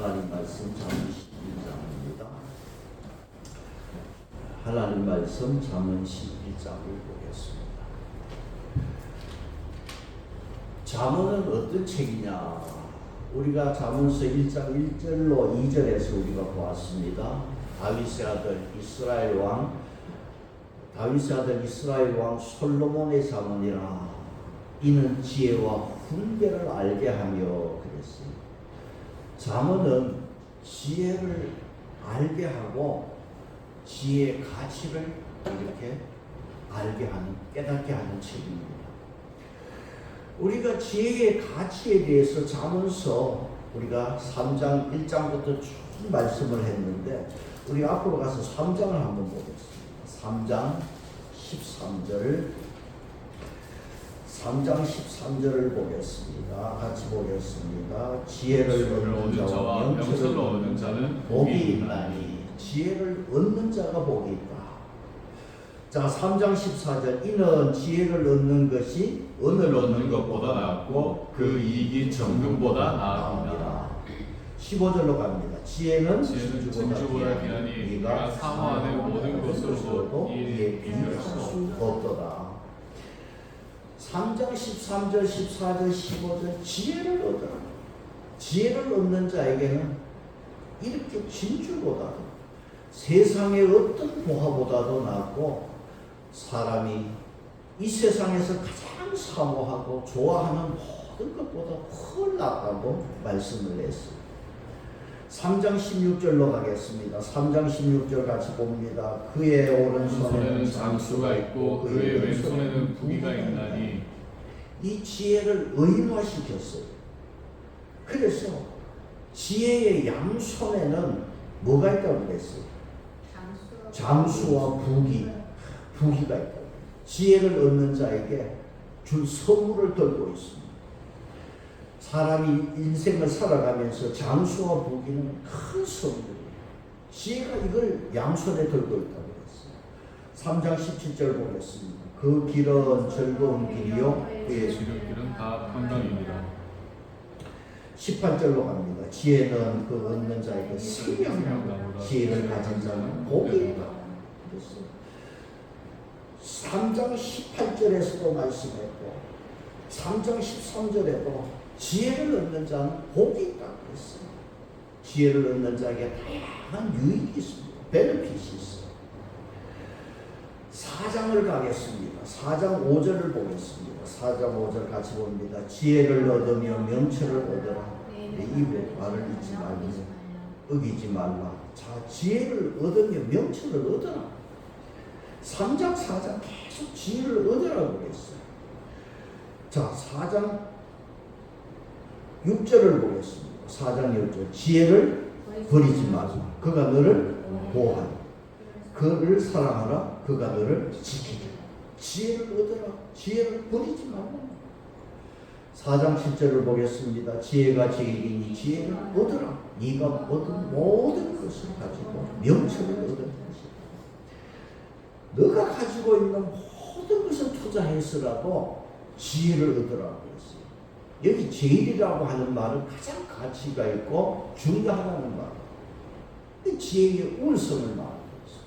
하나님 말씀 잠언 11장입니다. 하나님 말씀 잠언 11장을 보겠습니다. 잠언은 어떤 책이냐? 우리가 잠언서 1장 1절로 2절에서 우리가 보았습니다. 다윗의 아들 이스라엘 왕 솔로몬의 잠언이라. 이는 지혜와 훈계를 알게 하며 그랬습니다. 잠언은 지혜를 알게 하고 지혜의 가치를 이렇게 알게 하는, 깨닫게 하는 책입니다. 우리가 지혜의 가치에 대해서 잠언서 우리가 3장 1장부터 쭉 말씀을 했는데 우리 앞으로 가서 3장을 한번 보겠습니다. 3장 13절을 보겠습니다. 같이 보겠습니다. 지혜를 얻는 자와 명철을 얻는 자는 복이 있나니. 지혜를 얻는 자가 복이 있다. 자, 3장 14절. 이는 지혜를 얻는 것이 은을 얻는 것보다 낫고 그 이익이 정금보다 나으니라. 15절로 갑니다. 지혜는 진주보다 귀하니 네가 사모하는 모든 것으로도 이에 비교할 수 없도다. 3장 13절, 14절, 15절. 지혜를 얻어라. 지혜를 얻는 자에게는 이렇게 진주보다도 세상의 어떤 보화보다도 낫고 사람이 이 세상에서 가장 사모하고 좋아하는 모든 것보다 훨 낫다고 말씀을 했습니다. 3장 16절로 가겠습니다. 3장 16절 같이 봅니다. 그의 오른손에는 장수가 있고 그의 왼손에는 부귀가 있나니. 이 지혜를 의무화시켰어요. 그래서 지혜의 양손에는 뭐가 있다고 그랬어요? 장수와 부귀가 있다. 지혜를 얻는 자에게 줄 선물을 들고 있습니다. 사람이 인생을 살아가면서 장수와 부귀는 큰 선물이에요. 지혜가 이걸 양손에 들고 있다고 했어요. 3장 17절 보겠습니다. 그 길은 즐거운 길이요 그의 지름길은 다 평강입니다. 18절로 갑니다. 지혜는 그 얻는 자에게 생명이라. 지혜를 가진 자는 복이 있다. 3장 18절에서도 말씀했고 3장 13절에도 지혜를 얻는 자는 복이 있다고 했어요. 지혜를 얻는 자에게 다양한 유익이 있습니다. 베네핏이 있어요. 4장을 가겠습니다. 4장 5절을 보겠습니다. 4장 5절 같이 봅니다. 지혜를 얻으며 명철을 얻으라. 이 말을 잊지 말고 어기지 말라. 자, 지혜를 얻으며 명철을 얻으라. 3장 4장 계속 지혜를 얻으라고 했어요. 자, 4장 6절을 보겠습니다. 4장 6절. 지혜를 버리지 말라. 그가 너를 보호하라. 그를 사랑하라. 그가 너를 지키라. 지혜를 얻으라. 지혜를 버리지 말라. 4장 7절을 보겠습니다. 지혜가 제일이니 지혜를 얻으라. 네가 얻은 모든 것을 가지고 명철을 얻을 것이다. 너가 가지고 있는 모든 것을 투자해서라도 지혜를 얻으라고 했어요. 여기 제일이라고 하는 말은 가장 가치가 있고 중요하다는 말. 지혜의 우월성을 말하고 있어요.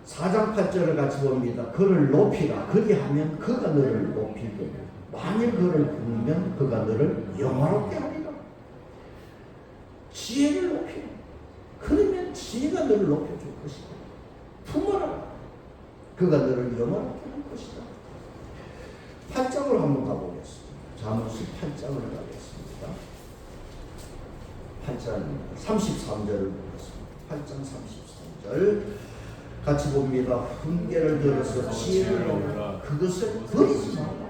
4장 8절을 같이 봅니다. 그를 높이라. 그리하면 그가 너를 높일 거다. 만일 그를 부르면 그가 너를 영화롭게 하리라. 지혜를 높이라. 그러면 지혜가 너를 높여줄 것이다. 품어라. 그가 너를 영화롭게 할 것이다. 8장을 한번 가보겠습니다. 잠언서 8장을 가겠습니다. 8장 33절을 보겠습니다. 8장 33절 같이 봅니다. 훈계를 들어서 지혜를 얻으라. 그것을 버리지 말라.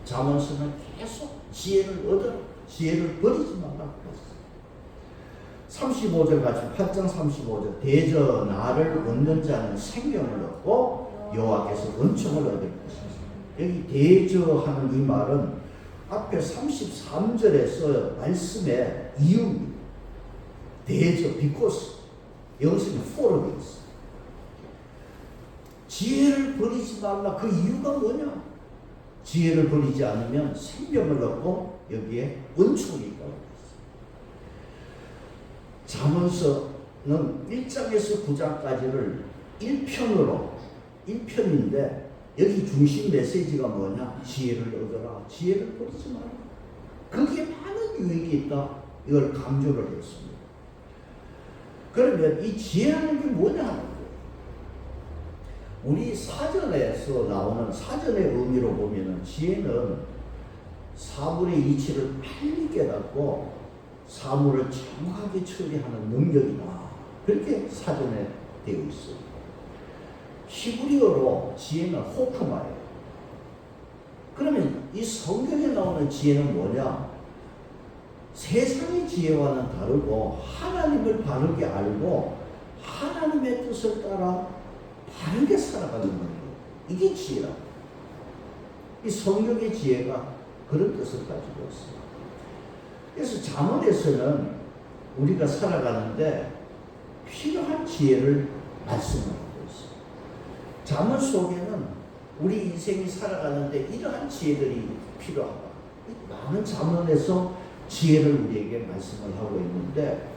잠언서는 계속 지혜를 얻으라. 지혜를 버리지 말라. 35절 같이 8장 35절. 대저 나를 얻는 자는 생명을 얻고 여호와께서 은총을 얻을 것이다. 여기 대저 하는 이 말은 앞에 33절에서 말씀의 이유입니다. 대저, because 여기서는 for로 되어 있어요. 지혜를 버리지 말라. 그 이유가 뭐냐? 지혜를 버리지 않으면 생명을 얻고 여기에 은총이 있다고 했어요. 잠언서는 1장에서 9장까지를 1편인데 여기 중심 메시지가 뭐냐? 지혜를 얻어라. 지혜를 버리지 마라. 거기에 많은 유익이 있다. 이걸 강조를 했습니다. 그러면 이 지혜라는 게 뭐냐 하는 거예요. 우리 사전에서 나오는 사전의 의미로 보면은 지혜는 사물의 이치를 빨리 깨닫고 사물을 정확하게 처리하는 능력이다. 그렇게 사전에 되어 있어요. 히브리어로 지혜는 호크마예요. 그러면 이 성경에 나오는 지혜는 뭐냐? 세상의 지혜와는 다르고 하나님을 바르게 알고 하나님의 뜻을 따라 바르게 살아가는 능력. 이게 지혜라. 이 성경의 지혜가 그런 뜻을 가지고 있어요. 그래서 잠언에서는 우리가 살아가는데 필요한 지혜를 말씀하고 있어요. 잠언 속에는 우리 인생이 살아가는데 이러한 지혜들이 필요하다. 많은 잠언에서 지혜를 우리에게 말씀을 하고 있는데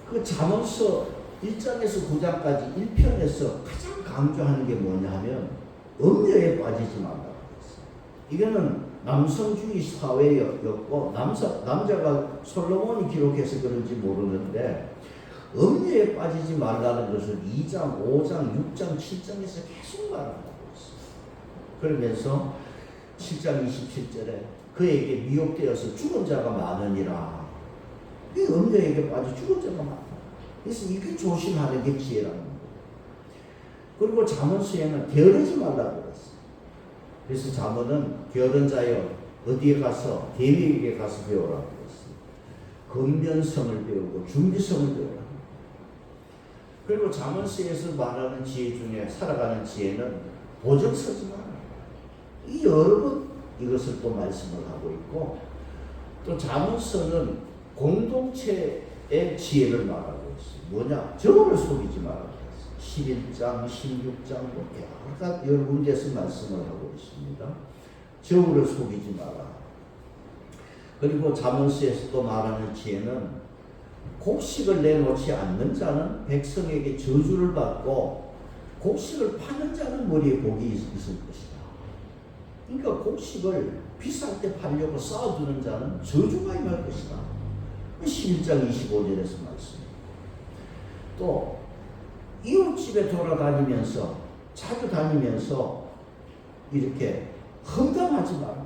그 잠언서 1장에서 9장까지 1편에서 가장 강조하는 게 뭐냐 하면 음녀에 빠지지 말라고 했어요. 이거는 남성주의 사회였고 남자가 솔로몬이 기록해서 그런지 모르는데 음녀에 빠지지 말라는 것을 2장, 5장, 6장, 7장에서 계속 말하고 있어요. 그러면서 7장 27절에 그에게 미혹되어서 죽은 자가 많으니라. 이 음녀에게 빠져 죽은 자가 많다. 그래서 이게 조심하는 게 지혜라는 거예요. 그리고 잠언서에는 게으르지 말라고 그랬어요. 그래서 잠언은 게으른 자여 어디에 가서 대비에게 가서 배우라고 그랬어요. 근면성을 배우고 준비성을 배우라. 그리고 잠언서에서 말하는 지혜 중에 살아가는 지혜는 보증 서지 마라. 이 여러 번 이것을 또 말씀을 하고 있고 또 잠언서는 공동체의 지혜를 말하고 있어요. 뭐냐? 저를 속이지 마라. 11장, 16장 여러 군데서 말씀을 하고 있습니다. 저를 속이지 마라. 그리고 잠언서에서 또 말하는 지혜는 곡식을 내놓지 않는 자는 백성에게 저주를 받고 곡식을 파는 자는 머리에 복이 있을 것이다. 그러니까 곡식을 비쌀 때 팔려고 쌓아두는 자는 저주가 임할 것이다. 11장 25절에서 말씀. 또 이웃집에 돌아다니면서 자주 다니면서 이렇게 험담하지 마라.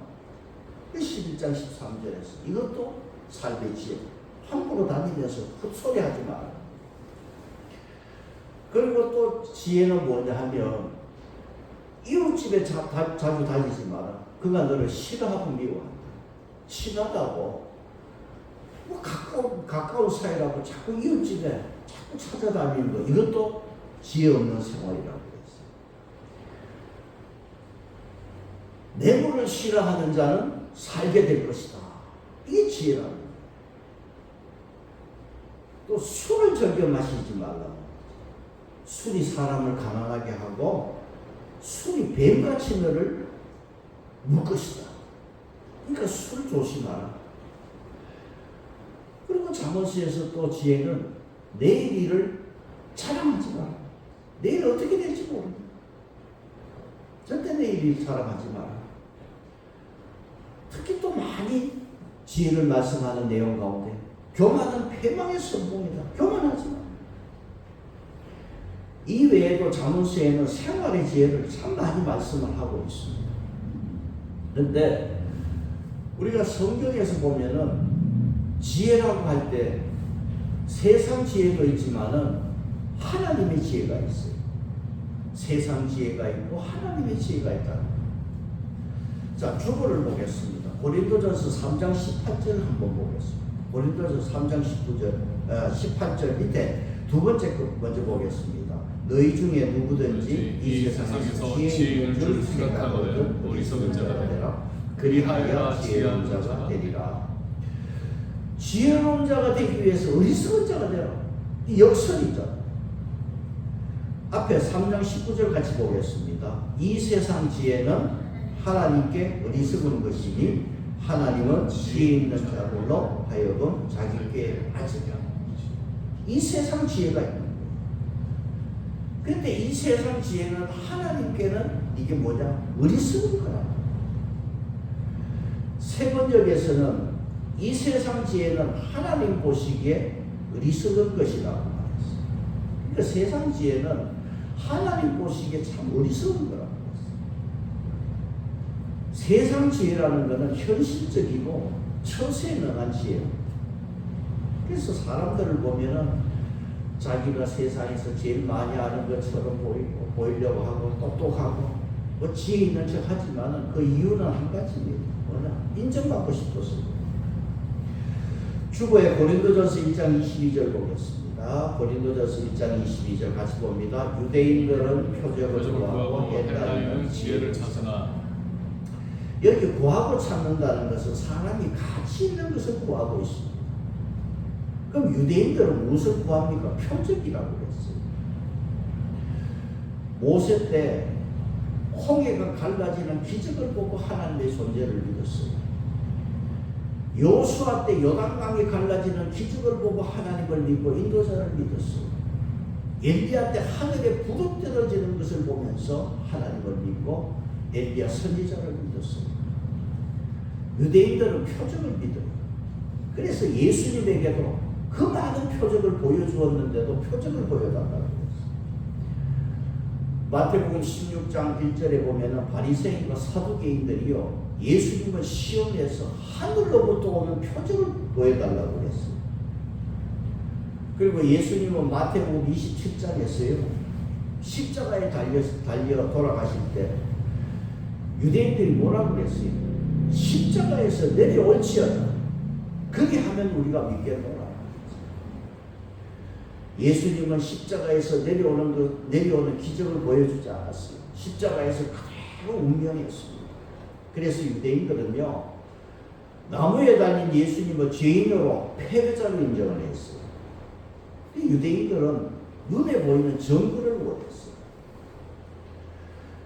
11장 13절에서 이것도 삶의 지혜. 함부로 다니면서 헛소리하지 마라. 그리고 또 지혜는 뭐냐 하면 이웃집에 자주 다니지 마라. 그가 너를 싫어하고 미워한다. 친하다고 뭐 가까운 사이라고 자꾸 이웃집에 자꾸 찾아다니는 거 이것도 지혜 없는 생활이라고 했어요. 내물을 싫어하는 자는 살게 될 것이다. 이게 지혜라는 거예요. 또 술을 즐겨 마시지 말라고. 술이 사람을 가난하게 하고 술이 뱀같이 너를 묶을 것이다. 그러니까 술 조심하라. 그리고 잠언서에서 또 지혜는 내일 일을 자랑하지 마라. 내일 어떻게 될지 모른다. 절대 내일 일 자랑하지 마라. 특히 또 많이 지혜를 말씀하는 내용 가운데 교만은 패망의 선봉이다. 교만하지 마. 이 외에도 잠언서에는 생활의 지혜를 참 많이 말씀을 하고 있습니다. 그런데 우리가 성경에서 보면은 지혜라고 할 때 세상 지혜도 있지만은 하나님의 지혜가 있어요. 세상 지혜가 있고 하나님의 지혜가 있다. 자, 주보를 보겠습니다. 고린도전서 3장 18절 한번 보겠습니다. 고린도전서 3장 18절 밑에 두 번째 거 먼저 보겠습니다. 너희 중에 누구든지 이 세상에서 지혜 있는 줄 생각하거든 어리석은 자가 되라. 그리하여 지혜로운 자가 되리라. 지혜로운 자가 되기 위해서 어리석은 자가 되라. 이 역설이죠. 앞에 3장 19절 같이 보겠습니다. 이 세상 지혜는 하나님께 어리석은 것이니 하나님은 지혜 있는 자들로 하여금 자기께 아지라. 이 세상 지혜가 있는 거예요. 그런데 이 세상 지혜는 하나님께는 이게 뭐냐? 어리석은 거라. 세 번역에서는 이 세상 지혜는 하나님 보시기에 어리석은 것이라고 말했어요. 그러니까 세상 지혜는 하나님 보시기에 참 어리석은 거라고 했어요. 세상 지혜라는 것은 현실적이고 처세에 능한 지혜예요. 그래서 사람들을 보면은 자기가 세상에서 제일 많이 아는 것처럼 보이려고 하고 똑똑하고 뭐 지혜 있는 척 하지만은 그 이유는 한 가지입니다. 뭐냐? 인정받고 싶었습니다. 주보의 고린도전서 1장 22절 보겠습니다. 고린도전서 1장 22절 같이 봅니다. 유대인들은 표적을 구하고 헬라인은 지혜를 찾으나. 여기 구하고 찾는다는 것은 사람이 가치 있는 것을 구하고 있습니다. 그럼 유대인들은 무엇을 구합니까? 표적이라고 했어요. 모세 때 홍해가 갈라지는 기적을 보고 하나님의 존재를 믿었어요. 여호수아 때 요단강이 갈라지는 기적을 보고 하나님을 믿고 인도자를 믿었어요. 엘리야 때 하늘에 불이 떨어지는 것을 보면서 하나님을 믿고 엘리야 선지자를 믿었어요. 유대인들은 표적을 믿어요. 그래서 예수님에게도 그 많은 표적을 보여주었는데도 표적을 보여달라고 했어요. 마태복음 16장 1절에 보면은 바리새인과 사두개인들이요 예수님을 시험해서 하늘로부터 오는 표적을 보여달라고 했어요. 그리고 예수님은 마태복음 27장에서요 십자가에 달려 돌아가실 때 유대인들이 뭐라고 그랬어요? 십자가에서 내려올지어다. 그렇게 하면 우리가 믿겠노라. 예수님은 십자가에서 내려오는 기적을 보여주지 않았어요. 십자가에서 그대로 운명이었습니다. 그래서 유대인들은요 나무에 달린 예수님을 죄인으로 패배자로 인정을 했어요. 유대인들은 눈에 보이는 증거를 원했어요.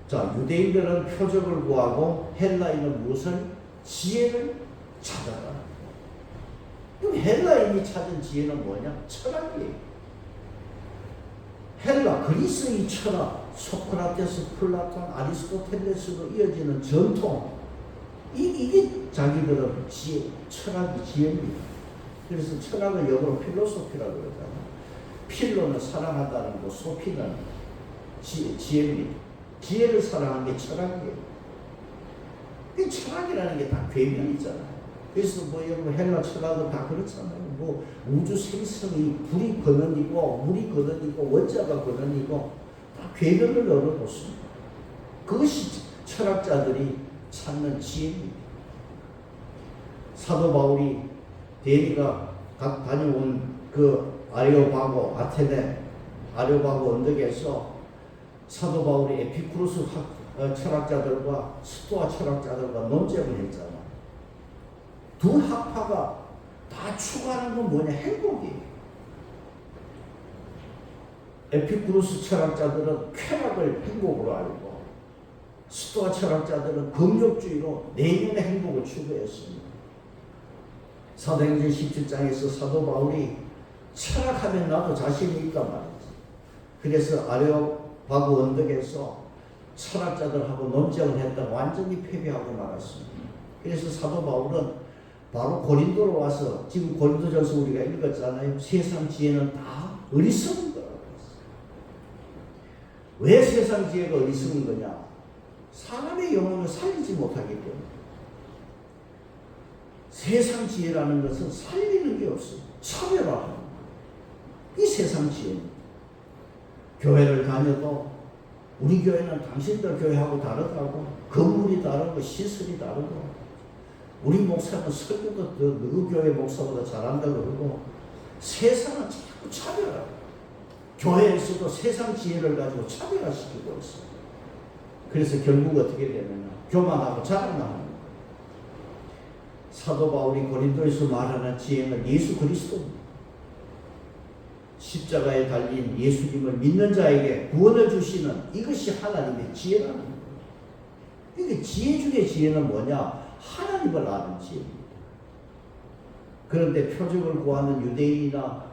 자, 유대인들은 표적을 구하고 헬라인은 무엇을? 지혜를 찾아라. 그럼 헬라인이 찾은 지혜는 뭐냐? 철학이에요. 헬라, 그리스의 철학, 소크라테스, 플라톤, 아리스토텔레스로 이어지는 전통, 이게 자기들은 지혜, 철학이 지혜입니다. 그래서 철학을 영어로 필로소피라고 그러잖아요. 필로는 사랑한다는 거, 소피는 지혜입니다. 지혜를 사랑하는 게 철학이에요. 그 철학이라는 게 다 괴명이잖아요. 그래서 뭐 여러분 헬라 철학은 다 그렇잖아요. 뭐 우주 생성이 불이 근원이고 물이 근원이고 원자가 근원이고 다 괴명을 얻어놓습니다. 그것이 철학자들이 찾는 지혜입니다. 사도 바울이 데니가 다녀온 그 아레오바고 아테네 아레오바고 언덕에서 사도 바울이 에피쿠로스 철학자들과 스토아 철학자들과 논쟁을 했잖아. 두 학파가 다 추구하는 건 뭐냐? 행복이에요. 에피쿠로스 철학자들은 쾌락을 행복으로 알고 스토아 철학자들은 금욕주의로 내면의 행복을 추구했습니다. 사도행전 17장에서 사도 바울이 철학하면 나도 자신이 있단 말이지. 그래서 아레오바고 언덕에서 철학자들하고 논쟁을 했다가 완전히 패배하고 말았습니다. 그래서 사도 바울은 바로 고린도로 와서 지금 고린도전서 우리가 읽었잖아요. 세상 지혜는 다 어리석은 거라고 했어요. 왜 세상 지혜가 어리석은 거냐? 사람의 영혼을 살리지 못하기 때문에. 세상 지혜라는 것은 살리는 게 없어요. 차별화하는 거예요. 이 세상 지혜입니다. 교회를 다녀도 우리 교회는 당신들 교회하고 다르다고, 건물이 다르고 시설이 다르고, 우리 목사는 설교도 누구 교회 목사보다 잘한다고 그러고, 세상은 자꾸 차별하고, 교회에서도 세상 지혜를 가지고 차별화시키고 있어요. 그래서 결국 어떻게 되느냐? 교만하고 자랑하는 거예요. 사도 바울이 고린도에서 말하는 지혜는 예수 그리스도입니다. 십자가에 달린 예수님을 믿는 자에게 구원을 주시는 이것이 하나님의 지혜라는 거예요. 그러니까 지혜 중에 지혜는 뭐냐? 하나님을 아는 지혜입니다. 그런데 표적을 구하는 유대인이나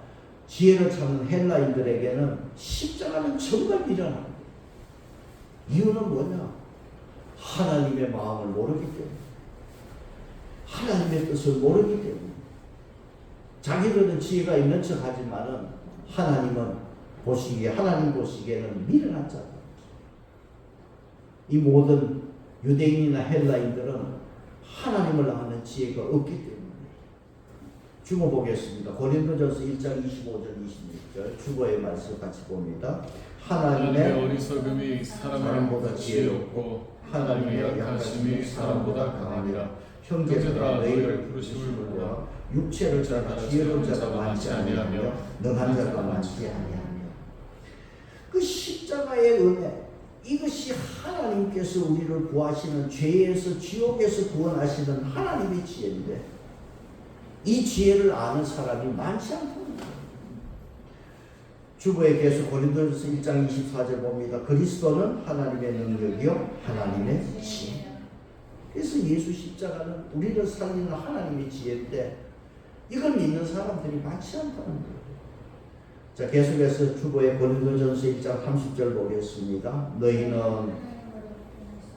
지혜를 찾는 헬라인들에게는 십자가는 정말 미련합니다. 이유는 뭐냐? 하나님의 마음을 모르기 때문에, 하나님의 뜻을 모르기 때문에. 자기들은 지혜가 있는 척 하지만은 하나님 보시기에는 미련한 자다. 이 모든 유대인이나 헬라인들은 하나님을 아는 지혜가 없기 때문에. 주보 보겠습니다. 고린도전서 1장 25절 26절 주보의 말씀 같이 봅니다. 하나님의 어리석음이 사람보다 지혜롭고 하나님의 약하심이 사람보다 강하니라. 형제들아 너희를 부르심을 몰라 육체를 따라 지혜로운 자가 많지 아니하며 능한 자가 많지 아니하며. 그 십자가의 은혜, 이것이 하나님께서 우리를 구하시는, 죄에서 지옥에서 구원하시는 하나님의 지혜인데, 이 지혜를 아는 사람이 많지 않습니다. 주보에 계속 고린도전서 1장 24절 봅니다. 그리스도는 하나님의 능력이요 하나님의 지혜. 그래서 예수 십자가는 우리를 살리는 하나님의 지혜인데, 이걸 믿는 사람들이 많지 않다는 거예요. 자, 계속해서 주보에 고린도전서 1장 30절 보겠습니다. 너희는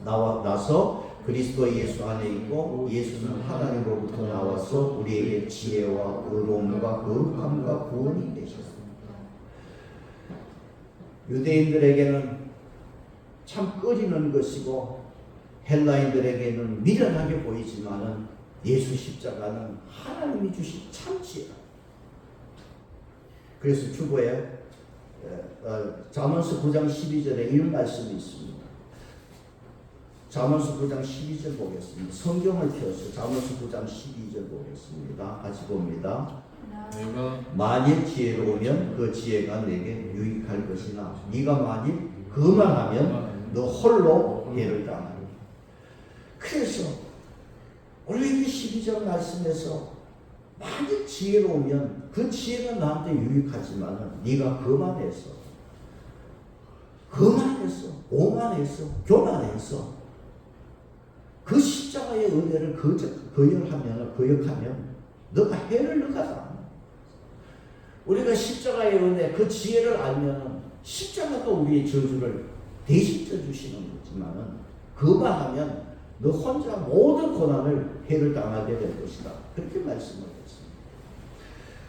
나서 그리스도 예수 안에 있고 예수는 하나님으로부터 나와서 우리에게 지혜와 의로움과 거룩함과 구원이 되셨습니다. 유대인들에게는 참 꺼리는 것이고 헬라인들에게는 미련하게 보이지만은 예수 십자가는 하나님이 주신 참 지혜다. 그래서 주보에 잠언서 9장 12절에 이런 말씀이 있습니다. 잠언서 9장 12절 보겠습니다. 성경을 펴서 잠언서 9장 12절 보겠습니다. 같이 봅니다. 만일 지혜로우면 그 지혜가 내게 유익할 것이나 네가 만일 거만하면 너 홀로 해를 당하리. 그래서 오늘 이 12절 말씀에서 만일 지혜로우면 그 지혜가 나한테 유익하지만 네가 거만해서 교만해서 그 십자가의 은혜를 거역하면 너가 해를 너가다. 우리가 십자가의 은혜, 그 지혜를 알면 십자가가 우리의 저주를 대신 져주시는 거지만 거만하면 너 혼자 모든 고난을 해를 당하게 될 것이다. 그렇게 말씀을 했습니다.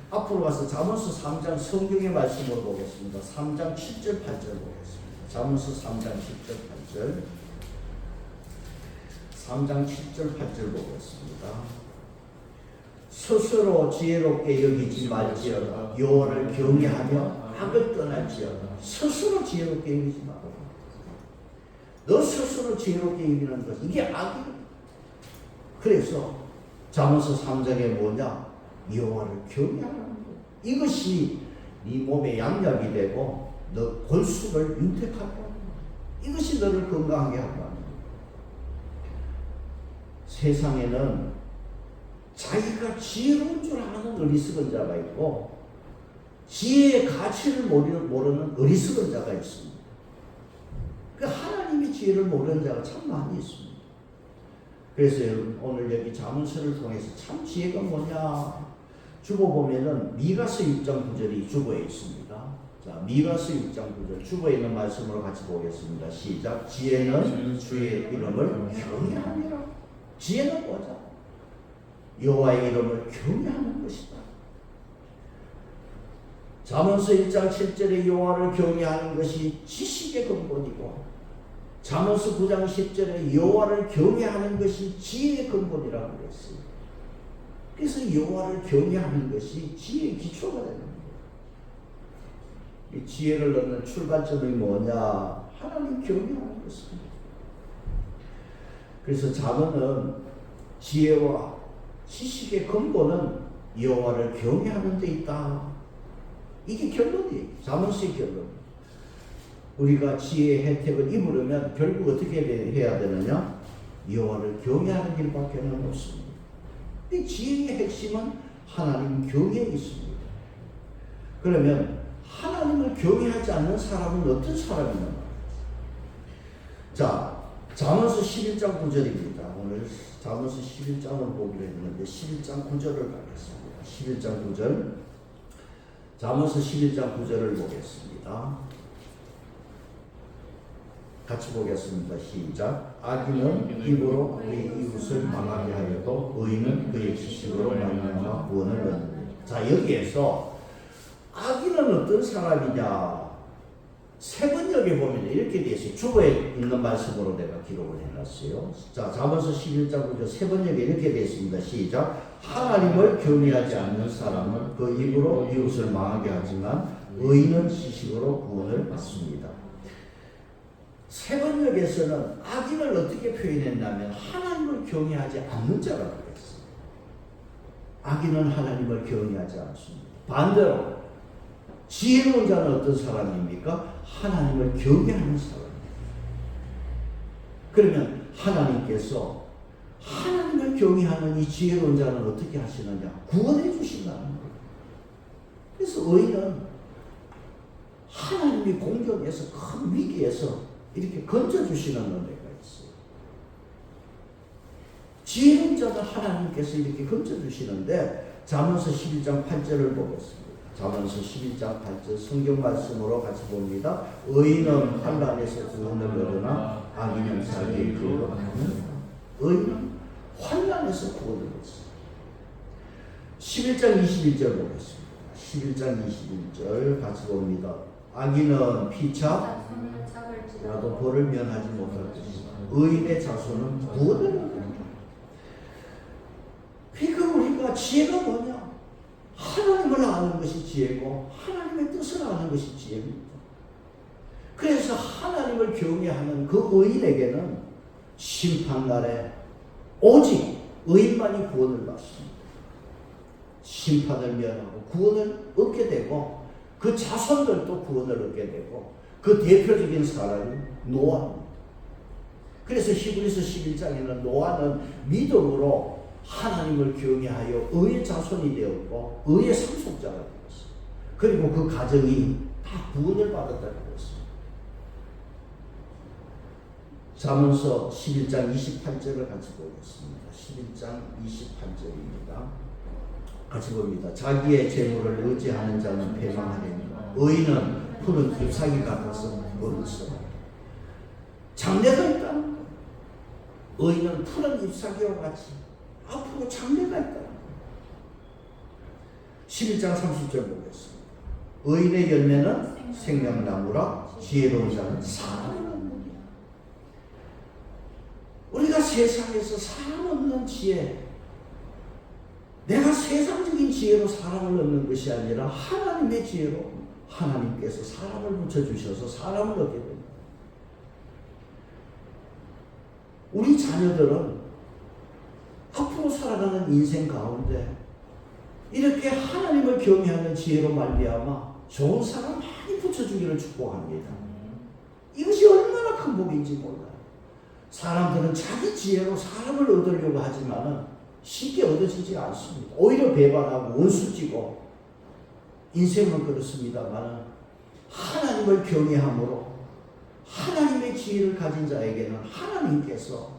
앞으로 가서 잠언서 3장 성경의 말씀을 보겠습니다. 3장 7절 8절 보겠습니다. 잠언서 3장 7절 8절 3장 7절 8절 보겠습니다. 스스로 지혜롭게 여기지 말지어다. 여호와를 경외하며 악을 떠날지어다. 스스로 지혜롭게 여기지 마라. 너 스스로 지혜롭게 여기는 것, 이게 악이야. 그래서 잠언서 3장에 뭐냐? 여호와를 경외하는 것. 이것이 네 몸에 양약이 되고 너 골수를 윤택하게 하는 것. 이것이 너를 건강하게 한다는 것. 세상에는 자기가 지혜로운 줄 아는 어리석은 자가 있고 지혜의 가치를 모르는 어리석은 자가 있습니다. 그 하나님의 지혜를 모르는 자가 참 많이 있습니다. 그래서 여러분 오늘 여기 잠언서를 통해서 참 지혜가 뭐냐? 주보 보면은 미가서 6장 9절이 주보에 있습니다. 자, 미가서 6장 9절 주보에 있는 말씀으로 같이 보겠습니다. 시작. 지혜는 주의 이름을 경외하니라. 지혜는 뭐냐? 여호와의 이름을 경외하는 것이다. 잠언서 1장 7절에 여호와를 경외하는 것이 지식의 근본이고 잠언서 9장 10절에 여호와를 경외하는 것이 지혜의 근본이라고 그랬어요. 그래서 여호와를 경외하는 것이 지혜의 기초가 되는 거예요. 이 지혜를 얻는 출발점이 뭐냐? 하나님 경외하는 것입니다. 그래서 잠언은 지혜와 지식의 근본은 여호와를 경외하는 데 있다. 이게 결론이에요. 잠언서의 결론. 우리가 지혜의 혜택을 입으려면 결국 어떻게 해야 되느냐? 여호와를 경외하는 길밖에 없습니다. 이 지혜의 핵심은 하나님 경외에 있습니다. 그러면 하나님을 경외하지 않는 사람은 어떤 사람이냐? 자, 잠언서 11장 9절입니다. 오늘 잠언서 11장을 보기로 했는데 11장 9절을 가겠습니다. 11장 9절. 잠언서 11장 9절을 보겠습니다. 같이 보겠습니다. 시작. 악인은 입으로 그의 이웃을 망하게 하여도 의인은 그의 지식으로 말미암아 구원을 얻는다. 자, 여기에서 악인은 어떤 사람이냐? 세번역에 보면 이렇게 되어 있어요. 주보에 있는 말씀으로 내가 기록을 해놨어요. 자, 잠언서 11장 9절 세번역에 이렇게 되어 있습니다. 시작. 하나님을 경외하지 않는 사람은 그 입으로 이웃을 망하게 하지만 의인은 지식으로 구원을 받습니다. 세번역에서는 악인을 어떻게 표현했냐면 하나님을 경외하지 않는 자라고 했어요. 악인은 하나님을 경외하지 않습니다. 반대로 지혜로운 자는 어떤 사람입니까? 하나님을 경외하는 사람입니다. 그러면 하나님께서 하나님을 경외하는 이 지혜로운 자는 어떻게 하시느냐? 구원해 주신다는 거예요. 그래서 의인은 하나님이 공경에서 큰 위기에서 이렇게 건져주시는 은혜가 있어요. 지혜로운 자는 하나님께서 이렇게 건져주시는데 잠언서 11장 8절을 보겠습니다. 잠언서 11장 8절 성경 말씀으로 같이 봅니다. 의인은 환난에서 구원을 얻으나 악인은 자기의 길로 가는 의인은 환난에서 구원을 얻습니다. 11장 21절 보겠습니다. 11장 21절 같이 봅니다. 악인은 피차 나도 벌을 면하지 못할 것이다. 의인의 자손은 구원을 얻는다. 그러니까 우리가 지혜가 뭐냐? 하나님을 아는 것이 지혜고 하나님의 뜻을 아는 것이 지혜입니다. 그래서 하나님을 경외하는 그 의인에게는 심판날에 오직 의인만이 구원을 받습니다. 심판을 면하고 구원을 얻게 되고 그 자손들도 구원을 얻게 되고 그 대표적인 사람이 노아입니다. 그래서 히브리서 11장에는 노아는 믿음으로 하나님을 경외하여 의의 자손이 되었고 의의 상속자가 되었어요. 그리고 그 가정이 다 구원을 받았다고 했습니다. 잠언서 11장 28절을 같이 보겠습니다. 11장 28절입니다. 같이 봅니다. 자기의 재물을 의지하는 자는 패망하리니 의인은 푸른 잎사귀 같아서 벌을 써. 장래가 있다는 거예요. 의인은 푸른 잎사귀와 같이 앞으로 장래가 있다는 거예요. 11장 30절 보겠습니다. 의인의 열매는 생명나무라 지혜로운 자는 사랑을 얻느니라. 우리가 세상에서 사랑 얻는 지혜, 내가 세상적인 지혜로 사랑을 얻는 것이 아니라 하나님의 지혜로 하나님께서 사람을 붙여주셔서 사람을 얻게 됩니다. 우리 자녀들은 앞으로 살아가는 인생 가운데 이렇게 하나님을 경외하는 지혜로 말미암아 좋은 사람 많이 붙여주기를 축복합니다. 이것이 얼마나 큰 복인지 몰라요. 사람들은 자기 지혜로 사람을 얻으려고 하지만 쉽게 얻어지지 않습니다. 오히려 배반하고 원수지고 인생은 그렇습니다만 하나님을 경외함으로 하나님의 지혜를 가진 자에게는 하나님께서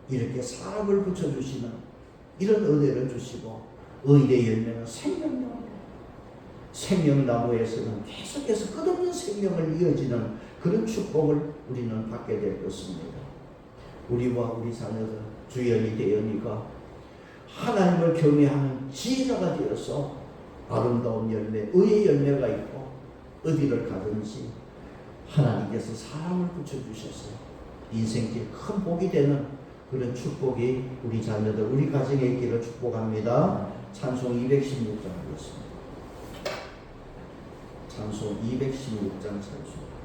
이렇게 사람을 붙여주시는 이런 은혜를 주시고 의의 열매는 생명나무, 생명나무에서는 계속해서 끝없는 생명을 이어지는 그런 축복을 우리는 받게 될 것입니다. 우리와 우리 자녀들 주연이 대연이가 하나님을 경외하는 지혜자가 되어서 아름다운 열매, 의의 열매가 있고 어디를 가든지 하나님께서 사람을 붙여주셔서 인생길 큰 복이 되는 그런 축복이 우리 자녀들, 우리 가정에 있기를 축복합니다. 찬송 216장 하겠습니다. 찬송 216장 찬송.